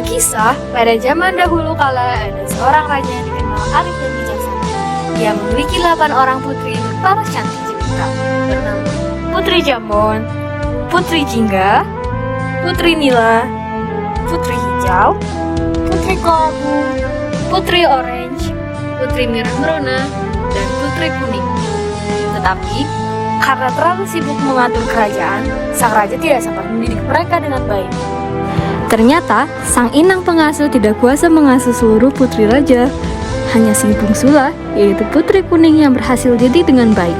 Kisah pada zaman dahulu kala ada seorang raja yang dikenal arif dan bijaksana. Dia memiliki 8 orang putri berparas cantik jelita bernama Putri Jambon, Putri Jingga, Putri Nila, Putri Hijau, Putri Kolabu, Putri Orange, Putri Merah Merona, dan Putri Kuning. Tetapi karena terlalu sibuk mengatur kerajaan, sang raja tidak sempat mendidik mereka dengan baik. Ternyata, sang inang pengasuh tidak kuasa mengasuh seluruh putri raja. Hanya si bungsulah, yaitu Putri Kuning yang berhasil didik dengan baik,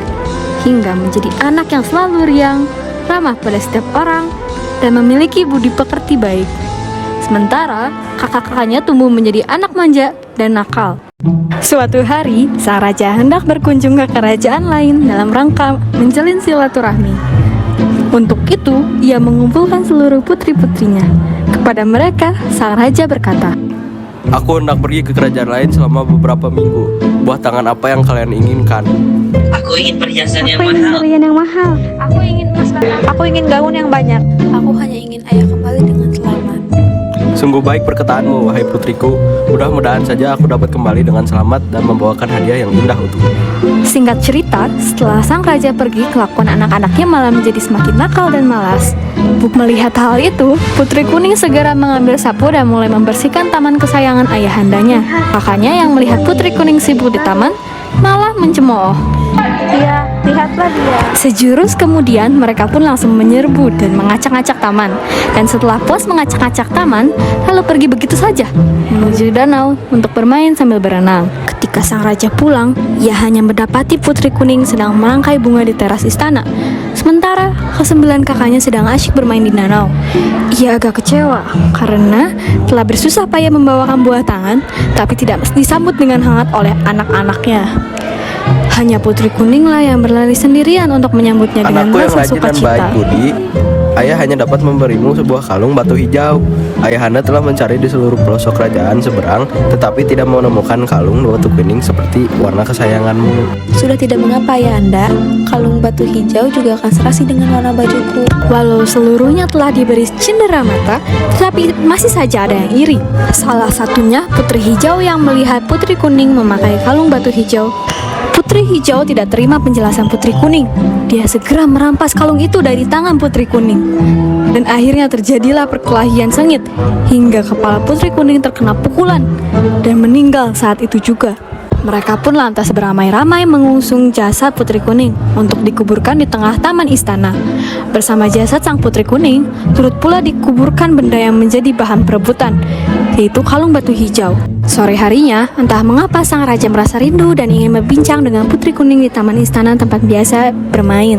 hingga menjadi anak yang selalu riang, ramah pada setiap orang, dan memiliki budi pekerti baik. Sementara, kakak-kakaknya tumbuh menjadi anak manja dan nakal. Suatu hari, sang raja hendak berkunjung ke kerajaan lain dalam rangka menjalin silaturahmi. Untuk itu, ia mengumpulkan seluruh putri-putrinya. Kepada mereka, sang raja berkata, "Aku hendak pergi ke kerajaan lain selama beberapa minggu. Buah tangan apa yang kalian inginkan?" Aku ingin perhiasan yang Aku ingin mahal. berlian yang mahal. Aku ingin emas banyak. Aku ingin gaun yang banyak. Aku hanya ingin ayah kembali dengan selamat. Sungguh baik perkataanmu, wahai putriku. Mudah-mudahan saja aku dapat kembali dengan selamat dan membawakan hadiah yang indah untukmu. Singkat cerita, setelah sang raja pergi, kelakuan anak-anaknya malah menjadi semakin nakal dan malas. Melihat hal itu, Putri Kuning segera mengambil sapu dan mulai membersihkan taman kesayangan ayahandanya. Kakaknya yang melihat Putri Kuning sibuk di taman, malah mencemooh. Iya, lihatlah dia. Sejurus kemudian, mereka pun langsung menyerbu dan mengacak-acak taman. Dan setelah puas mengacak-acak taman, lalu pergi begitu saja menuju danau untuk bermain sambil berenang. Ketika sang raja pulang, ia hanya mendapati Putri Kuning sedang merangkai bunga di teras istana. Sementara kesembilan kakaknya sedang asyik bermain di danau. Ia agak kecewa karena telah bersusah payah membawakan buah tangan, tapi tidak disambut dengan hangat oleh anak-anaknya. Hanya Putri Kuninglah yang berlari sendirian untuk menyambutnya dengan Anakku yang rasa rajin dan baik sukacita. budi, ayah hanya dapat memberimu sebuah kalung batu hijau. Ayahanda telah mencari di seluruh pelosok kerajaan seberang, tetapi tidak menemukan kalung batu kuning seperti warna kesayanganmu. Sudah tidak mengapa ya Anda, kalung batu hijau juga akan serasi dengan warna bajuku. Walau seluruhnya telah diberi cindera mata, tetapi masih saja ada yang iri. Salah satunya Putri Hijau yang melihat Putri Kuning memakai kalung batu hijau. Putri Hijau tidak terima penjelasan Putri Kuning. Dia segera merampas kalung itu dari tangan Putri Kuning. Dan akhirnya terjadilah perkelahian sengit, hingga kepala Putri Kuning terkena pukulan dan meninggal saat itu juga. Mereka pun lantas beramai-ramai mengusung jasad Putri Kuning untuk dikuburkan di tengah taman istana. Bersama jasad sang Putri Kuning, turut pula dikuburkan benda yang menjadi bahan perebutan, yaitu kalung batu hijau. Sore harinya, entah mengapa sang raja merasa rindu dan ingin berbincang dengan Putri Kuning di taman istana tempat biasa bermain.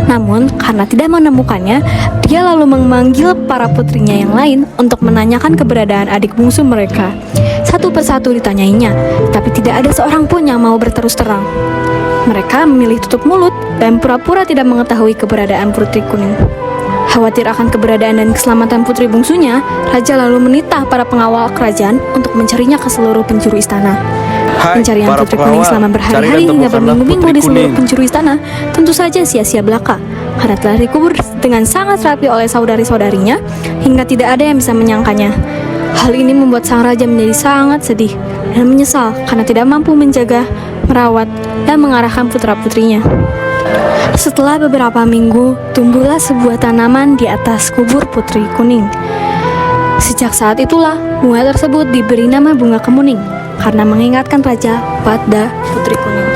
Namun, karena tidak menemukannya, dia lalu memanggil para putrinya yang lain untuk menanyakan keberadaan adik bungsu mereka. Satu persatu ditanyainya, tapi tidak ada seorang pun yang mau berterus terang. Mereka memilih tutup mulut dan pura-pura tidak mengetahui keberadaan Putri Kuning. Khawatir akan keberadaan dan keselamatan putri bungsunya, raja lalu menitah para pengawal kerajaan untuk mencarinya ke seluruh penjuru istana. Hai, Pencarian para Putri Kuning pengawal, selama cari berhari-hari dan hingga temukanlah berminggu-minggu Putri di seluruh Kuning. penjuru istana tentu saja sia-sia belaka, karena telah dikubur dengan sangat rapi oleh saudari-saudarinya hingga tidak ada yang bisa menyangkanya. Hal ini membuat sang raja menjadi sangat sedih dan menyesal karena tidak mampu menjaga, merawat, dan mengarahkan putra-putrinya. Setelah beberapa minggu, tumbuhlah sebuah tanaman di atas kubur Putri Kuning. Sejak saat itulah, bunga tersebut diberi nama bunga kemuning karena mengingatkan raja pada Putri Kuning.